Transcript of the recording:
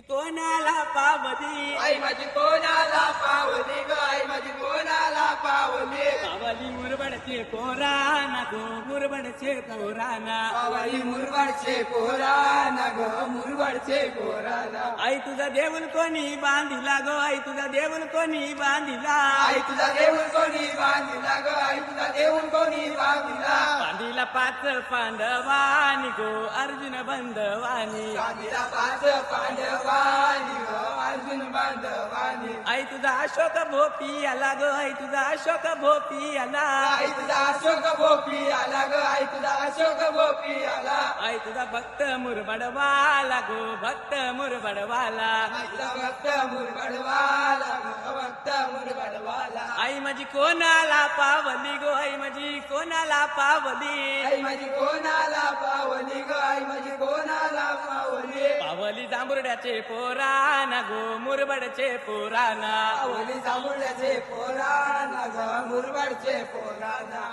कोणाला पावली आई माझी कोणाला पावली ग आई माझी कोणाला पावली पावली मुरबडचे पोरा ना गो मुरबडचे पोरा ना पावली मुरवडचे पोराना ग मुरवडचे पोराना आई तुझा देऊल कोणी बांधिला गो आई तुझा देऊल कोणी बांधिला आई तुझा देऊळ कोणी बांधिला ग आई तुझा देऊळ कोणी बांधिला बांधिला पाच पांडवानी गो अर्जुन बंधवानी बांधिला पाच पांडवानी ग अर्जुन बांधवानी आई तुझा अशोक भोपी आला गो आई तुझा अशोक भोपी आला आई तुझा अशोक भोपी आला ग आई तुझा अशोक भोपी आला आई तुझा भक्त मुरबडवाला गो भक्त मुरबडवाला आई तुझा भक्त मुरगडवाला ग भक्त मुरगडवाला आई माझी कोणाला पावली गो आई माझी कोणाला पावली आई माझी कोणाला पावली ग आई माझी कोणाला पावली पावली जांभुर्ड्याचे पोराना गो मुरबडचे पोराना पावली जांभुळ्याचे पोराना ग मुरबाडचे पोराना